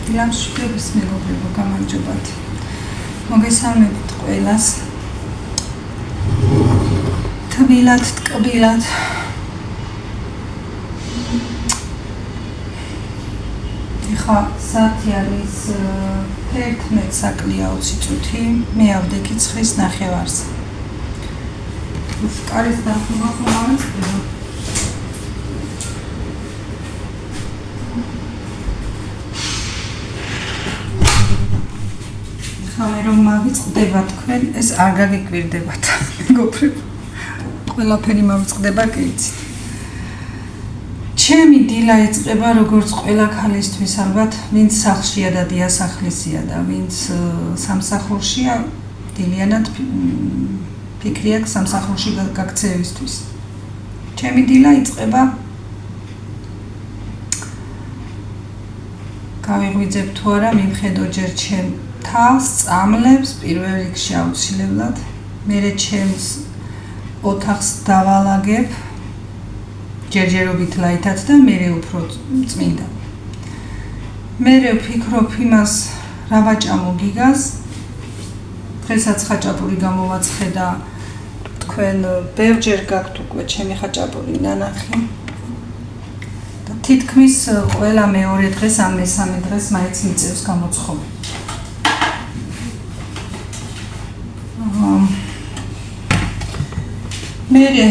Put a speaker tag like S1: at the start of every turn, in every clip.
S1: დილამშვიდობის მეგობრებო, გამარჯობათ. მოგესალმებით ყველას. თბილად, ტკბილად. ეხლა საათი არის 11 საკლია 20 წუთი. მე ავდექი 9:30. კარის დახურვა ხომ არ იწდება. ხამე რომ მავიწყდება თქვენ, ეს არ გაგიკვირდებათ, მეგობრებო. ყველაფერი მავიწყდება კეიცით. ჩემი დილა იწყება როგორც ყველა ქალისთვის ალბათ, ვინც სახლშია და დიასახლისია და ვინც სამსახურშია, დილიანად ფიქრი აქვს სამსახურში გაქცევისთვის. ჩემი დილა იწყება გავიღვიძებ თუ არა, მივხედო ჯერ ჩემ თავს, წამლებს, პირველ რიგში აუცილებლად, მერე ჩემს ოთახს დავალაგებ, ჯერჯერობით ლაითად და მერე უფრო წმინდა. მერე ვფიქრობ იმას, რა ვაჭამო გიგას, დღესაც ხაჭაპური გამოვაცხე და თქვენ ბევრჯერ გაქვთ უკვე ჩემი ხაჭაპური ნანახი. და თითქმის ყველა მეორე დღეს ან მესამე დღეს მაინც მიწევს გამოცხობა. მერე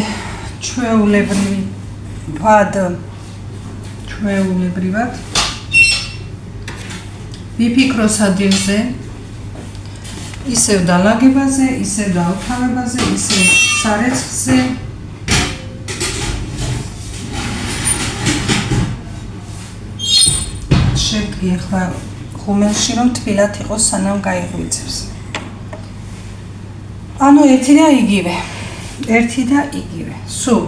S1: ჩვეულებრივად ვიფიქრო სადილზე, ისევ დალაგებაზე, ისევ დაუთავებაზე, ისევ სარეცხზე. შევდგი ახლა ღუმელში, რომ თბილად იყოს, სანამ გაიღვიძებს. ანუ ერთი და იგივე. სულ.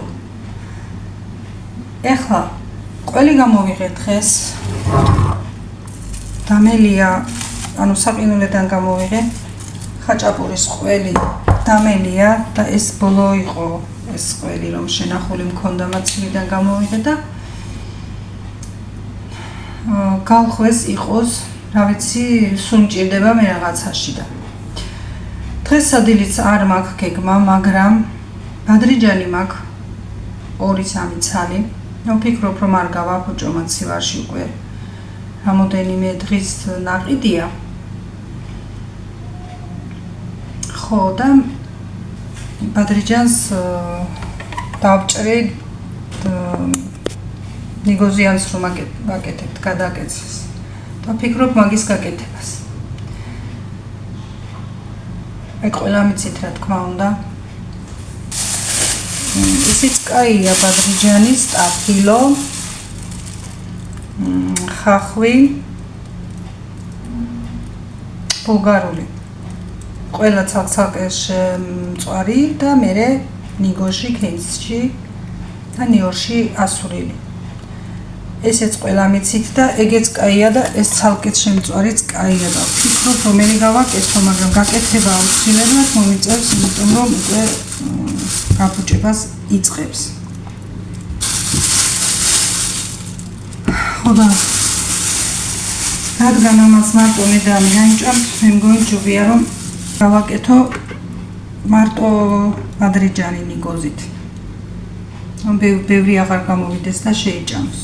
S1: ეხლა ყველი გამოვიღეთ დღეს. დამელია, ანუ საყინულიდან გამოვიღე. ხაჭაპურის ყველი დამელია და ეს ბოლო იყო ეს ყველი, რომ შენახული მქონდა მაცივიდან გამოვიღე და გავხვეს იყოს, რა ვიცი, სულ მჭირდება მე რაღაცაში და დღეს სადილიც არ მაქვს გეგმა, მაგრამ ბადრიჯანი მაქვს 2-3 ცალი. ვფიქრობ, რომ არ გავაფუჭო მაცივარში უკვე რამოდენიმე დღის ნაყიდია. ხო და ბადრიჯანს დავჭრე ნიგოზიანს რომ ვაკეთებთ გადაკეთებას. და ვფიქრობ მაგის გაკეთებას. აი ყველა მიცით რა თქმა უნდა. ისიც კაია ბადრიჯანი, სტაფილო, ხახვი, ბულგარული. ყველა ცალ-ცალკე მწვარი და მერე ნიგოში, ქეისში და ნიორში ასურილი. ესეც ყველა მიცით და ეგეც კაია და ეს ცალკეთ შემწვარიც კაია და ვფიქრობ რომელი გავაკეთო, მაგრამ გაკეთება აუცილებლად მომიწევს, იმიტომ რომ უკვე გაფუჭებას იწყებს. ხო და რადგან ამას მარტო მე და მიაინჭამთ, მე მგონი ჯობია რომ გავაკეთო მარტო ბადრიჯანი ნიგოზით. ბევრი აღარ გამოვიდეს და შეიჭამოს.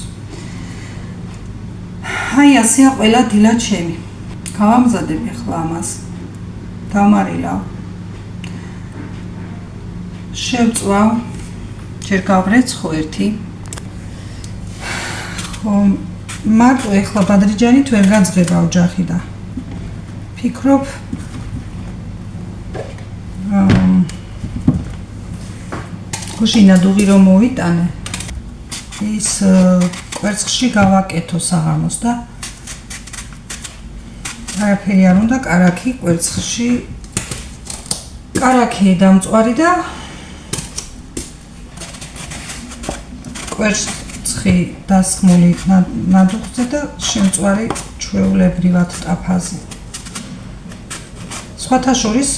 S1: აი ასეა ყველა დილა ჩემი. გავამზადებ ახლა ამას. დავმარილავ. შევწვავ. ჯერ გავრეცხო ერთი. ხო, მარტო ახლა ბადრიჯანით ვერ გაძღება ოჯახი და ფიქრობ გუშინა დუღი რომ მოვიტანე ის კვერცხში გავაკეთო საღამოს და არაფერი არ უნდა, კარაქი კვერცხში, კარაქი დამწვარი და კვერცხი დასხმული ნადუხზე და შემწვარი ჩვეულებრივად ტაფაზე. სხვათა შორის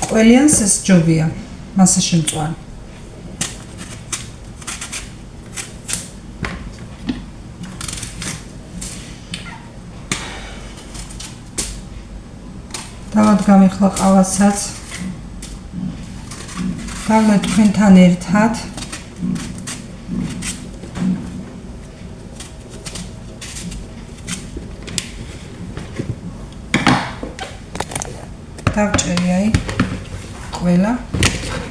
S1: ყველიანს ეს ჯობია, მასე შემწვარი. დავადგამ ახლა ყავასაც. გავლეთ თქვენთან ერთად. დავჭერი აი ყველა.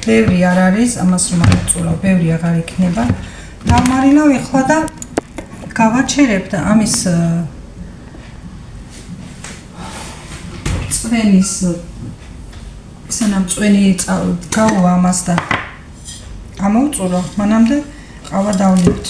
S1: ბევრი არ არის, ამას რომ ამოწურავ, ბევრი აღარ იქნება. დავმარილავ ახლა და გავაჩერებ და ამის წვენის სანამ წვენი გავა ამას და ამოვწურო, მანამდე ყავა დავლებთ.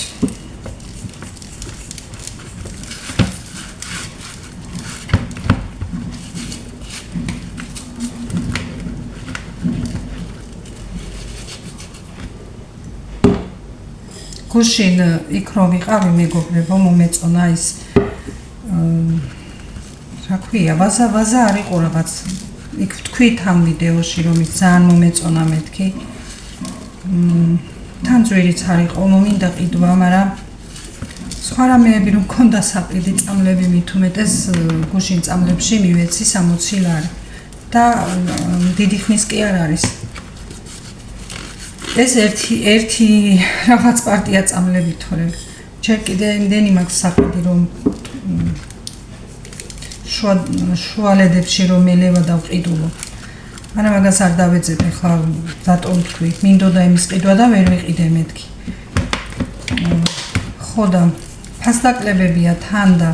S1: გუშინ იქ რომ ვიყავი მეგობრებო, მომეწონა ის რა ქვია, ვაზა არ იყო რაღაც. იქ ვთქვით ამ ვიდეოში რომ ის ძალიან მომეწონა მეთქი. თან ძვირიც არ იყო, მომინდა ყიდვა, მაგრამ სხვა რამეები რომ მქონდა საყიდი წამლები მით უმეტეს გუშინ წამლებში მივეცი 60 ლარი და დიდი ხნის კი არ არის. ეს ერთი რაღაც პარტია წამლები თორე. ჯერ კიდე იმდენი მაქვს საყიდი რომ შუალედებში რომ ელევა და ვყიდულო. მაგრამ მაგას არ დავეძებ ახლა დატომ თქვი. მინდოდა იმის ყიდვა და ვერ ვიყიდე მეთქი. ხო და ფასდაკლებებია თან და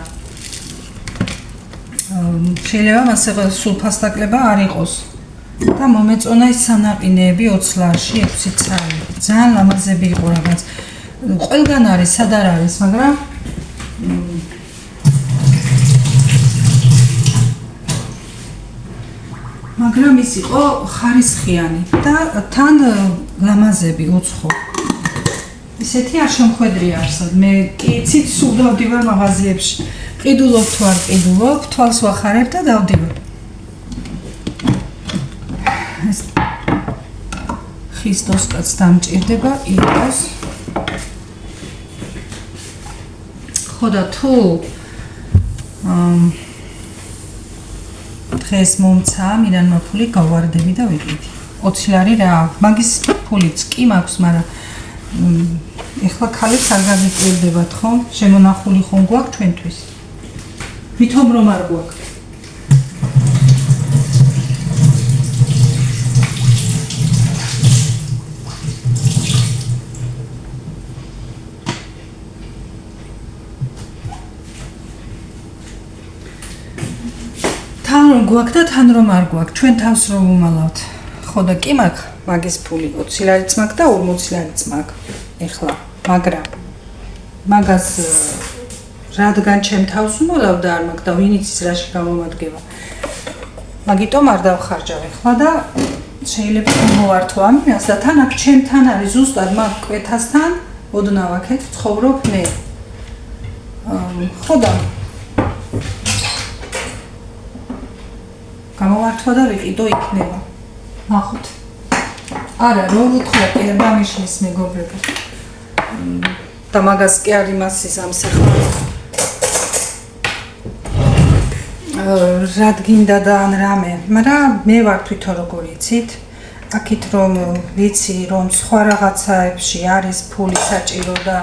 S1: შეიძლება მასე სულ ფასდაკლება არ იყოს. და მომეწონა ის სანაყინეები 20 ლარში 6 ცალი. ძალიან ლამაზები იყო რაღაც. ყველგან არის, სად არ არის, მაგრამ ის იყო ხარისხიანი და თან ლამაზები უცხო. ისეთი არ შემხვედრია არსად. მე კი იცით სულ დავდივარ მაღაზიებში. ყიდულობ თუ არ ყიდულობ, თვალს ვახარებ და დავდივარ. ხისტოსკაც დამჭირდება იყოს. ხო და თუ დღეს მომცა მირანმა ფული გავვარდები და ვიყიდი. 20 ლარი რა, მაგის ფულიც კი მაქვს, მაგრამ ეხლა ქალებს არ გაგიკვირდებათ ხო? შემონახული ხომ გვაქვს ჩვენთვის? ვითომ რომ არ გვაქვს? თან რომ გვაქვს და თან რომ არ გვაქვს, ჩვენ თავს რომ ვუმალავთ. ხო და კი მაქვს მაგის ფული 20 ლარიც მაქვს და 40 ლარიც მაქვს. ეხლა, მაგრამ მაგას რადგან ჩემ თავს ვუმალავ და არ მაქვს და ვინ იცის რაში გამომადგება. მაგიტომ არ დავხარჯავ ეხლა და შეიძლება მოვართო ამას და თან აქ ჩემთან არის ზუსტად მაგ კვეთასთან ოდნავ აქეთ ცხოვრობ მე. ხო და გამოვართვა და ვიყიდო იქნება. ნახოთ. არა, რო უთხრა კი დამიშლის მეგობრებო. და მაგას კი არ იმასის ამსახურა. რად გინდა და ან რამე, მაგრამ მე ვარ თვითონ როგორ იცით? აქით რომ ვიცი რომ სხვა რაღაცაებში არის ფული საჭირო და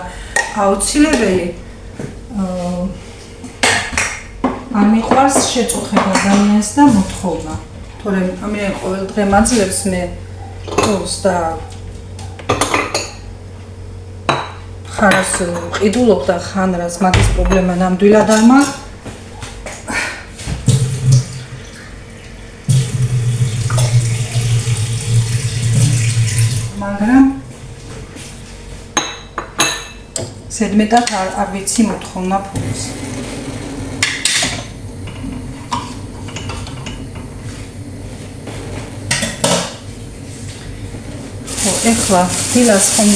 S1: აუცილებელი არ მიყვარს შეწუხება ადამიანს და მოთხოვნა. თორემ მე ყოველ დღე მაძლევს მე თავს და ხარას ყიდულობ და ხანრას მაგის პრობლემა ნამდვილად არ მაქვს. მაგრამ ზედმეტად არ ვიცი მოთხოვნა ფულის. ეხლა დილას ხომ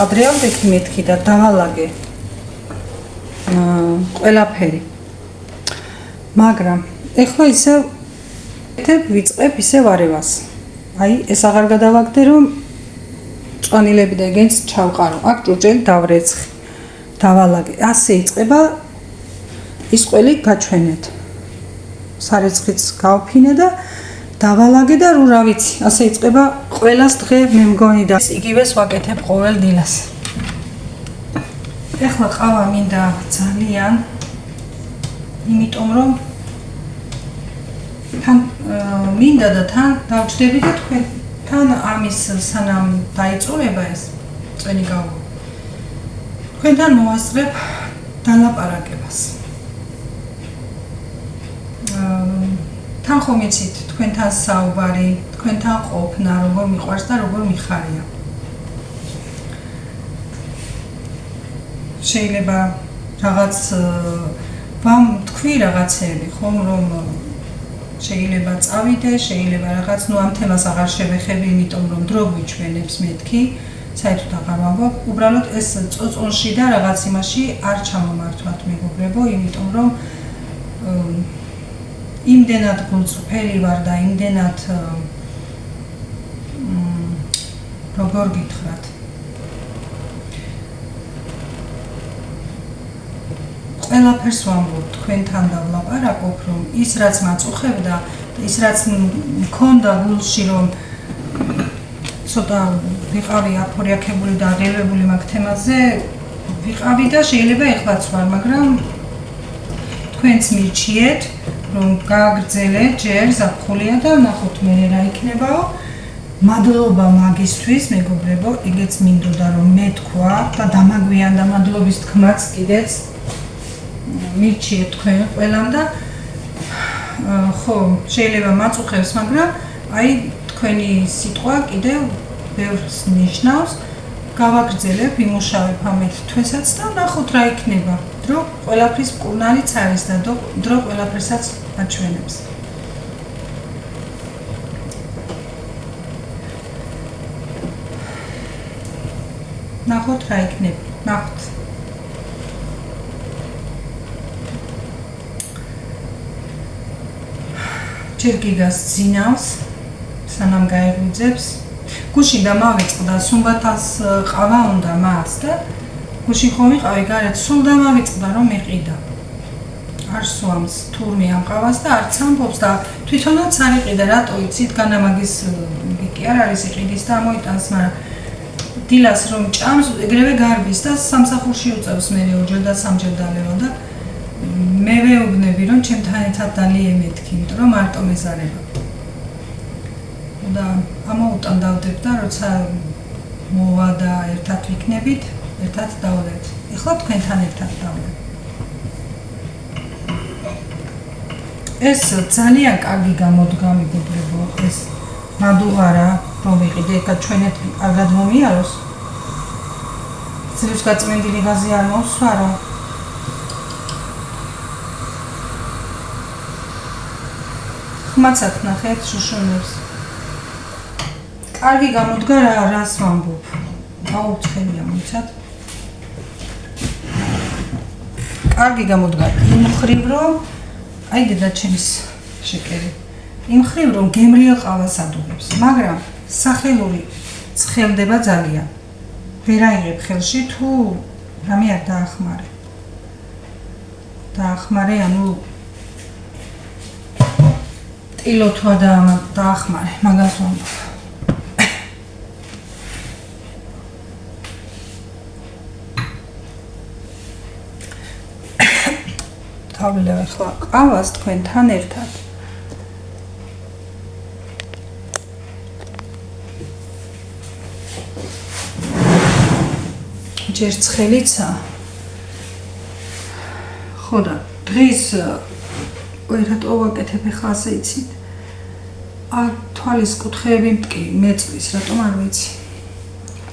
S1: ადრე ავდექი მეთქი და დავალაგე ყველაფერი. მაგრამ ეხლა ისევ ვიწყებ ისევ არევას. აი ეს აღარ გადავაგდე რომ წვანილები და ეგენს ჩავყარო. აქ ჭურჭელი დავრეცხი. დავალაგე. ასე იწყება ის ყველი გაჩვენეთ. სარეცხიც გავფინე და დავალაგე და რა ვიცი, ასე იწყება ყველას დღე მე მგონი და იგივეს ვაკეთებ ყოველ დილას. ეხლა ყავა მინდა ძალიან, იმიტომ რომ თან მინდა და თან დავჭდები და თქვენ ამის სანამ დაიწყება ეს წვენი გავა. თქვენთან მოვასწრებ დალაპარაკებას. თან ხომ იცით თქვენთან საუბარი, თქვენთან ყოფნა, როგორ მიყვარს და როგორ მიხარია. შეიძლება რაღაც თქვი რაღაცები, ხომ რომ შეიძლება წავიდე, შეიძლება რაღაც, ამ თემას აღარ შევეხები, იმიტომ რომ დრო გვიჩვენებს მეთქი, საერთოდ აღარ ვამბობ. უბრალოდ ეს წოწონში და რაღაც იმაში არ ჩამომართვათ მეგობრებო, იმიტომ რომ იმდენად გულწრფელი ვარ და იმდენად როგორ გითხრათ. ყველაფერს ვამბობ, თქვენთან დავლაპარაკობ, რომ ის რაც მაწუხებდა, ის რაც მქონდა გულში, რომ ცოტა ვიყავი აფორიაქებული და აღელვებული მაგ თემაზე, ვიყავი და შეიძლება ეხლაც ვარ, მაგრამ თქვენც მირჩიეთ, რომ გააგრძელეთ ჯერ ზაფხულია და ნახოთ მე რა იქნებაო. მადლობა მაგისთვის, მეგობრებო, ეგეც მინდოდა რომ მეთქვა და დამაგვიანდა მადლობის თქმაც კიდეც მირჩიეთ თქვენ ყველამ და ხო, შეიძლება მაწუხებს, მაგრამ აი თქვენი სიტყვა კიდევ ბევრს ნიშნავს. გავაგრძელებ, იმუშავებ ამით თვესაც და ნახოთ რა იქნება. დრო ყველაფრის მკურნალიც არის და დრო ყველაფერსაც აჩვენებს. ნახოთ რა იქნება. ნახოთ. ჯერ გიგას ძინავს, სანამ გაეღვიძებს. გუშინ და მავიწყდა, სუმბათას ყავა უნდა მას და გუშინ ხომ ვიყავი გარეთ, სულ დამავიწყდა რომ მეყიდა. არ სვამს თურმე ამ ყავას და არც ამბობს და თვითონაც არ იყიდა, რატო იცით, განამაგის კი არ არის იყიდის და ამოიტანს, მაგრამ დილას რომ ჭამს, ეგრევე გარბის და სამსახურში უწევს მე ორჯერ და სამჯერ დალევა და მე ვეუბნები რომ ჩემთან ერთად დალიე მეთქი, იმიტომ რომ მარტო მეზარება. და ამოუტანდავდებ და როცა მოვა და ერთად ვიქნებით, ერთად დავლებთ. ეხლა თქვენთან ერთად დავლებთ. ეს ძალიან კარგი გამოდგა მეგობრებო, ეს მადუღარა რომ ვიყიდე, ეკა ჩვენეთ კარგად მომიაროს. ძლივს გაწმენდილი გაზი არ მოსვარო. ხმაცად ნახეთ შუშუნებს. კარგი გამოდგა რას ვამბობ. აუცხელია მიცად. კარგი გამოდგა იმ ხრივ რომ აი დედაჩემის შეკერი. იმ ხრივ რომ გემრიელ ყავას ადუღებს, მაგრამ სახელური ცხელდება ძალიან. ვერ აიღებ ხელში თუ რამე არ დაახმარე. დაახმარე, ანუ ტილოთვა დაახმარე, მაგას ვამბობ. დავილევ ახლა ყავას თქვენთან ერთად. ჯერ ცხელიცა. ხო და დღის ერთად ვაკეთებ ახლა ასე იცით. თვალის კუთხეები მტკი მეწყვის, რატომ არ ვიცი.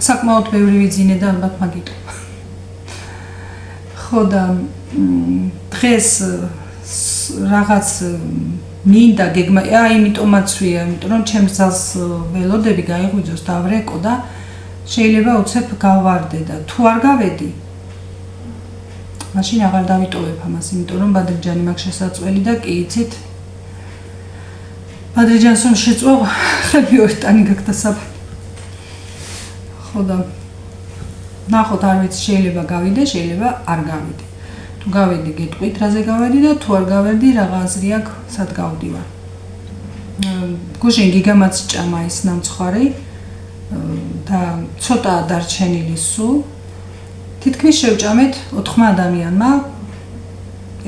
S1: საკმაოდ ბევრი ვიძინე და ალბათ მაგიტყვა. ხო და დღეს რაღაც მინდა გეგმა, იმიტომაც ვია, იმიტომ რომ ჩემს ძალს ველოდები გაიღვიძოს და ვრეკო და შეიძლება უცებ გავვარდე და თუ არ გავედი, მაშინ აღარ დავიტოვებ ამას, იმიტომ რომ ბადრიჯანი მაქვს შესაწყველი და კი იცით, ბადრიჯანს რომ შეწვევ, ხები ორტანი გაქვს და საბა. ხო და ნახოთ, არ ვიცი, შეიძლება გავიდე, შეიძლება არ გავიდე. თუ გავედი გეტყვით რაზე გავედი და თუ არ გავედი რა აზრი აქვს სად გავდივარ. გუშინ გიგამაც ჭამა ის ნამცხვარი და ცოტა დარჩენილი სულ. თითქმის შევჭამეთ 4 ადამიანმა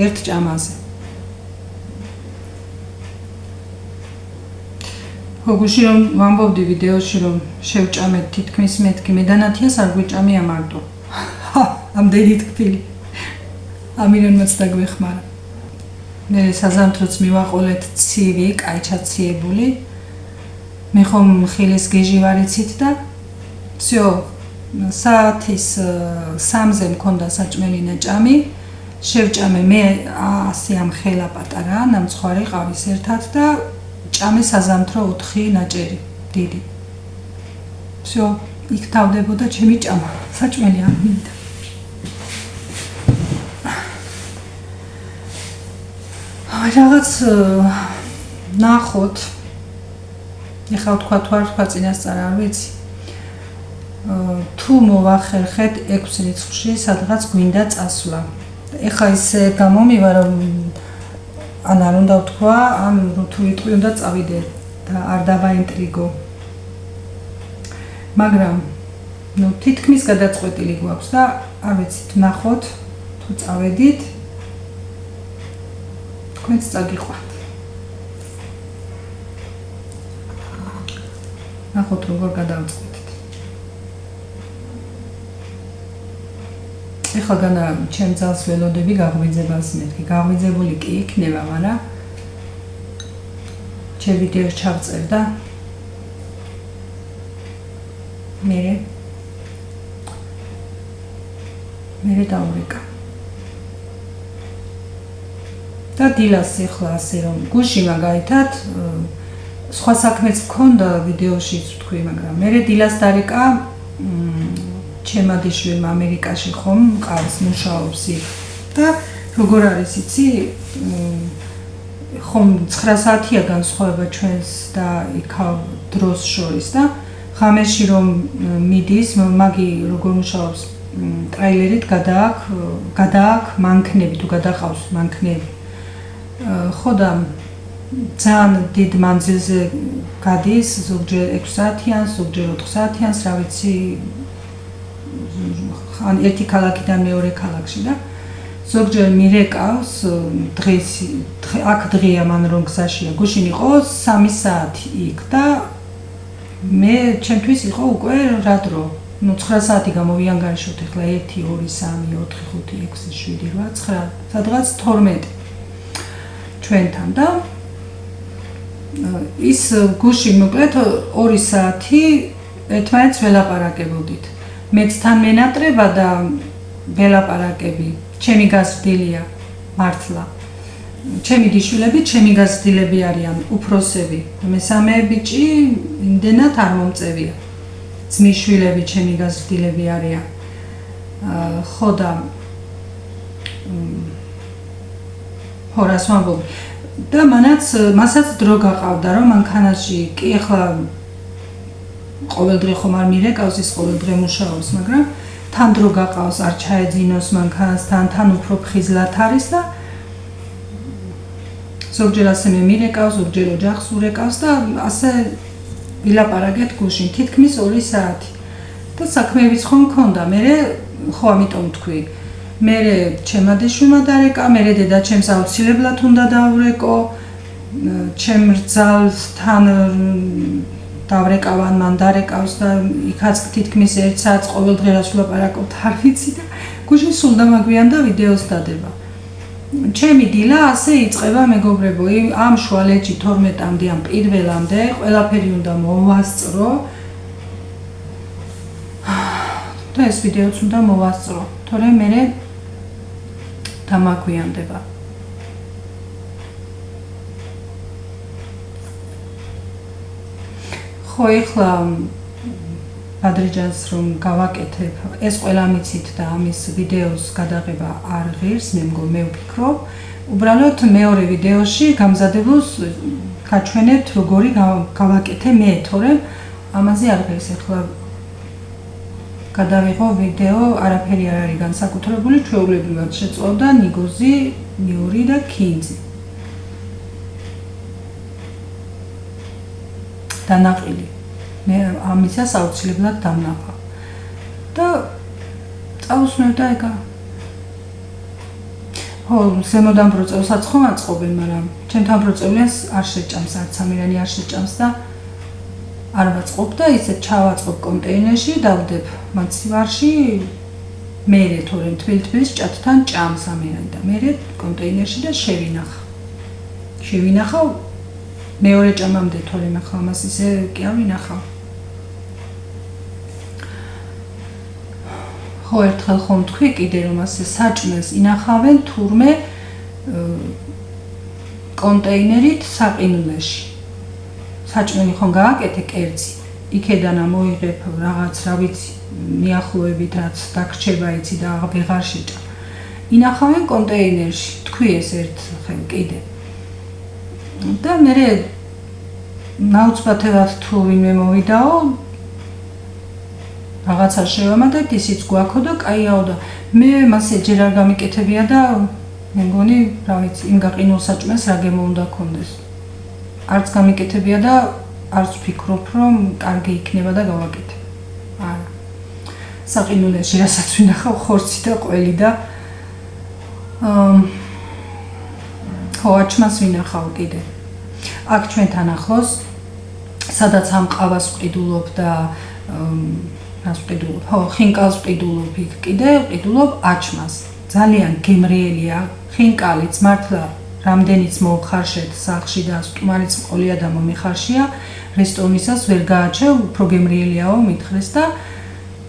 S1: ერთ ჭამაზე. გუშინ რომ ვამბობდი ვიდეოში რომ შევჭამეთ თითქმის მეთქი მე დანათიას არ გვიჭამია მარტო. ამდენი თქმილი. ამირენმაც დაგვეხმარა. მე საზამთროც მივაყოლეთ ცივი, კაიჩაციებული. მე ხომ ხილის გეჟი ვარ იცით და всё საათის 3-ზე მქონდა საჭმელი ნაჭამი. შევჭამე მე ასე ამ ხელა პატარა ნამცხვარი ყავის ერთად და ჭამე საზამთრო 4 ნაჭერი დიდი. всё იქ თავდებოდა ჩემი ჭამა. საჭმელი არ მინდა. რაღაც ნახოთ. ეხლა თქვა თუ არ თქვა წინასწარ არ ვიცი. თუ მოვახერხეთ 6 რიცხვში სადღაც გვინდა წასვლა. ეხლა ისე გამომივა რომ ან არ უნდა ვთქვა, ან თუ ვიტყვი უნდა წავიდე და არ დავაინტრიგო. მაგრამ ნუ თითქმის გადაწყვეტილი გვაქვს და არ ვიცით ნახოთ თუ წავედით თქვენც წაგიყვანთ. ნახოთ როგორ გადავწყვეტით. ეხლა განა ჩემ ძალს ველოდები გაღვიძებას მეთქი. გაღვიძებული კი იქნება, მაგრამ ჩემ ვიდეოს ჩავწერ და მე დავრეკა. და დილას ეხლა ასე რომ გუშინ მაგალითად სხვა საქმეც მქონდა ვიდეოშიც ვთქვი, მაგრამ მე დილას დარეკა ჩემადიშვილმა ამერიკაში ხომ მყავს მუშაობს იქ და როგორ არის იცი ხომ 9 საათია განსხვავება ჩვენს და იქავ დროს შორის და ღამეში რომ მიდის მაგი როგორ მუშაობს ტრეილერით გადააქვს მანქნები თუ გადაყავს მანქნები ხო და ძალიან დიდ მანძილზე გადის ზოგჯერ 6 საათიან, ზოგჯერ 4 საათიანს, რა ვიცი ან ერთი ქალაქიდან მეორე ქალაქში და ზოგჯერ მირეკავს დღეს აქ დღეა მან რომ გზაშია გუშინ იყო 3 საათი იქ და მე ჩემთვის იყო უკვე რა დრო ну 9 საათი გამოვიანგარიშოთ ახლა 1 2 3 4 5 6 7 8 9 სადღაც 12 ჩვენთან და ის გუშინ მოკლედ 2 საათი ერთმანეთს ველაპარაკებოდით. მეც თან მენატრება და ველაპარაკები. ჩემი გაზრდილია მართლა. ჩემი დიშვილები, ჩემი გაზრდილები არიან, უფროსები. მესამე ბიჭი იმდენად არ მომწევია. ძმისშვილები ჩემი გაზრდილები არიან. ხო და ხო რას ვამბობ და მასაც დრო გაყავდა რომ მანქანაში კი ახლა ყოველდღე ხომ არ მირეკავს ის ყოველდღე მუშაობს მაგრამ თან დრო გაყავს არ ჩაეძინოს მანქანასთან თან უფრო ფხიზლად არის და ზოგჯერ ასე მე მირეკავს ზოგჯერ ოჯახს ურეკავს და ასე ვილაპარაკეთ გუშინ თითქმის 2 საათი და საქმეებიც ხომ მქონდა მე ხო ამიტომ თქვი მე ჩემადიშვილმა დარეკა, მე დედაჩემს აუცილებლად უნდა დავრეკო, ჩემ რძალთან დავრეკავან მან დარეკავს და იქაც თითქმის 1 საათს ყოველდღე რას ვლაპარაკობთ არ ვიცი და გუშინ სულ დამაგვიანდა ვიდეოს დადება. ჩემი დილა ასე იწყება მეგობრებო, ამ შუალედში 12-მდე ამ პირველამდე ყველაფერი უნდა მოვასწრო და ეს ვიდეოც უნდა მოვასწრო, თორემ მე დამაგვიანდება. ხო ეხლა ადრეჯანს რომ გავაკეთებ, ეს ყველა მიცით და ამის ვიდეოს გადაღება არ ღირს, მე ვფიქრობ, უბრალოდ მეორე ვიდეოში გამზადებულს გაჩვენებთ როგორი გავაკეთე მე, თორემ ამაზე არ ღირს ეხლა გადავიღო ვიდეო, არაფერი არ არის განსაკუთრებული, ჩვეულებრივად შეწყვეტა ნიგოზი, ნიური და ქინძი. დანაყილი. მე ამისას აუცილებლად დამნახავ. და წავუსმევ და ეგა. ხო, ზემოდან ბროწევსაც ხომ აწყობენ, მაგრამ ჩემთან ბროწევლიანს არ შეჭამს, არც ამირანი არ შეჭამს და არ ვაწყობ და ისე ჩავაწყობ კონტეინერში, დავდებ მაცივარში, მერე თორემ თბილ-თბილს ჭადთან ჭამს ამირანი და მერე კონტეინერში და შევინახავ მეორე ჭამამდე თორემ ახლა მას ისე კი არ ვინახავ. ხო, ერთხელ ხომ თქვი კიდე რომ ასე საჭმელს ინახავენ თურმე კონტეინერით საყინულეში. საჭმელი ხომ გააკეთე კერძი, იქედან მოიღებ რაღაც, რა ვიცი, მიახლოებით რაც დაგრჩება იცი და ვეღარ შეჭამ. ინახავენ კონტეინერში, თქვი ეს ერთხელ კიდე. და მერე ნაუცბათელად თუ ვინმე მოვიდაო, რაღაცა შევამატებთ, ისიც გვაქო და კაიაო და მე მასე ჯერ არ გამიკეთებია და მე მგონი, რა ვიცი, იმ გაყინულ საჭმელს რა გემო უნდა ქონდეს. არც გამიკეთებია და არც ვფიქრობ, რომ კარგი იქნება და გავაკეთებ. არა. საყინულეში რასაც ვინახავ ხორცი და ყველი და ხო, აჩმას ვინახავ კიდე. აქ ჩვენთან ახლოს, სადაც ამ ყავას ვყიდულობ და რას ვყიდულობ? ხო, ხინკალს ვყიდულობ იქ კიდე, ვყიდულობ აჩმას. ძალიან გემრიელია, ხინკალიც მართლა რამდენიც მოვხარშეთ სახლში და სტუმარიც მყოლია და მომიხარშია, რესტორნისას ვერ გააჩევ, უფრო გემრიელიაო მითხრეს და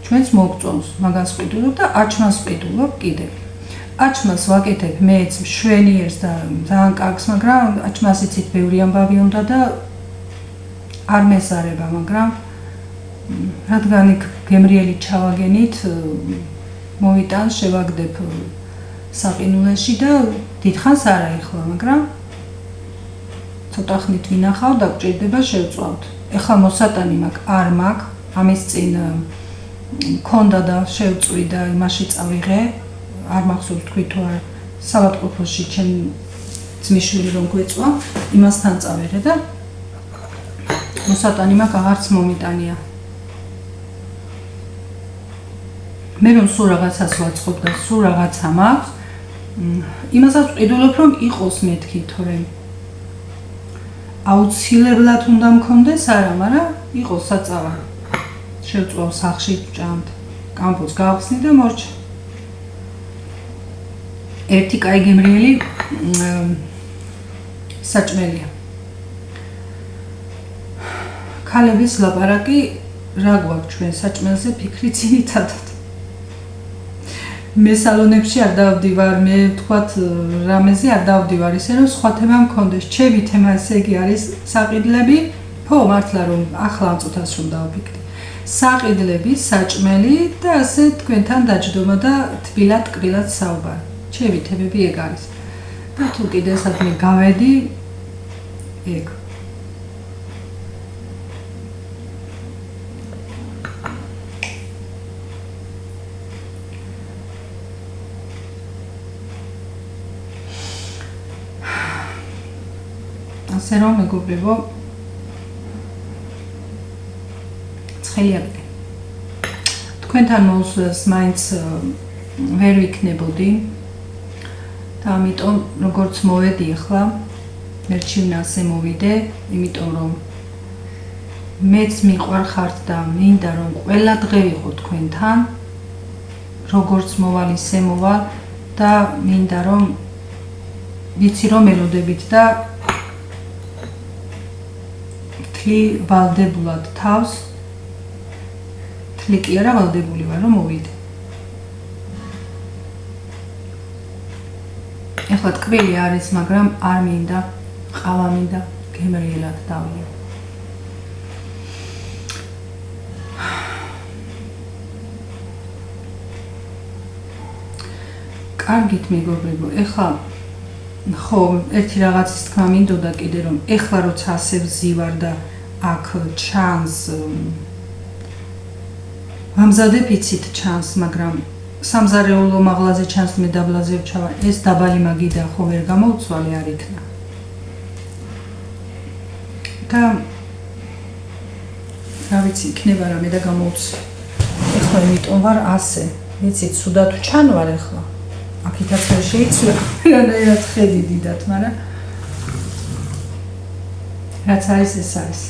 S1: ჩვენც მოგწონს, მაგას ვყიდულობ და აჩმას ვყიდულობ კიდე. აჩმას ვაკეთებ მეც მშვენიერს და ძალიან კარგს, მაგრამ აჩმას იცით ბევრი ამბავი უნდა და არ მესარება, მაგრამ რადგან იქ გემრიელი ჩავაგენით, მოვიტან, შევაგდებ საყინულეში და დიდხანს არა ეხლა, მაგრამ ცოტა ხნით ვინახავ და გჭირდება შევწვავთ. ეხლა მოსატანი მაქვს, არ მაქვს, ამის წინ მქონდა და შევწვი და იმაში წავიღე, არ მახსოვს თქვი თუ არ სალატყოფილში ჩემ ძმისშვილი რომ გვეწვა, იმასთან წავიღე და მოსატანი მაქვს, აღარც მომიტანია. მე რომ სულ რაღაცას ვაწყობ და სულ რაღაცა მაქვს, იმასაც ვყიდულობ, რომ იყოს მეთქი, თორემ აუცილებლად უნდა მქონდეს, არა, მაგრამ იყოს საწავა. შევწვავ სახლში, ვჭამთ, კამპოტს გავხსნი და მორჩა. ერთი კაი გემრიელი საჭმელია. ქალების ლაპარაკი რა გვაქვს ჩვენ საჭმელზე ფიქრი ძირითადად. მე სალონებში არ დავდივარ, მე თქვათ რამეზე არ დავდივარ, ისე რომ სხვა თემა მქონდეს. ჩემი თემა ესე იგი არის საყიდლები, ხო, მართლა რომ ახლა ამ წუთას რომ დავფიქრდი. საყიდლები, საჭმელი და ასე თქვენთან დაჯდომა და თბილად კრილად საუბარი. ჩემი თემები ეგ არის. და თუ კიდე სადმე გავედი, ეგ. ასე რომ მეგობრებო, ცხელიაკი. თქვენთან მოსვლას მაინც ვერ ვიქნებოდი და ამიტომ როგორც მოვედი ახლა, მერჩივნაზე მოვიდე, იმიტომ რომ მეც მიყვარხართ და მინდა რომ ყველა დღე ვიყო თქვენთან, როგორც მოვალ ისე მოვალ და მინდა რომ ვიცი რომ ელოდებით და ვალდებულად თავს, თლი კი არა ვალდებული ვარ რომ მოვიდე. ეხლა ტკბილი არის, მაგრამ არ მინდა, ყავა მინდა, გემრიელად დავიდე. კარგით მეგობრებო, ეხლა ხო, ერთი რაღაცის თქმა მინდოდა კიდე რომ ეხლა როცა ასე ვზივარ და აქ ჩანს ვამზადებ იცით ჩანს, მაგრამ სამზარეულო მაღლაზე ჩანს მე დაბლაზე ვჩავა. ეს დაბალი მაგიდა ხო ვერ გამოვცვალე არ იქნა. და რა ვიცი, იქნება რამე და გამოვცვალე. ეხლა იმიტომ ვარ ასე. ვიცით, სუდად ჩანვარ ეხლა. აქითაც ვერ შეიცვლება, რანაირად ხედი დიდად, მაგრამ რაც არის ეს არის.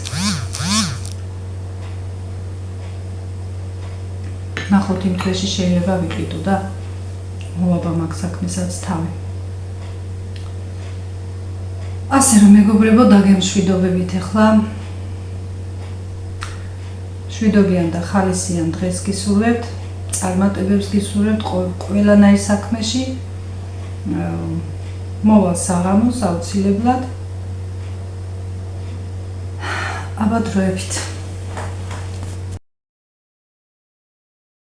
S1: ნახოთ იმ თვეში შეიძლება ვიყიდო და მოვაბა მაგ საქმესაც თავი. ასე რომ მეგობრებო, დაგემშვიდობებით ეხლა. შვიდობიან და ხალისიან დღეს გისურვებთ, წარმატებებს გისურვებთ ყველანაირ საქმეში. მოვალ საღამოს აუცილებლად. აბა დროებით.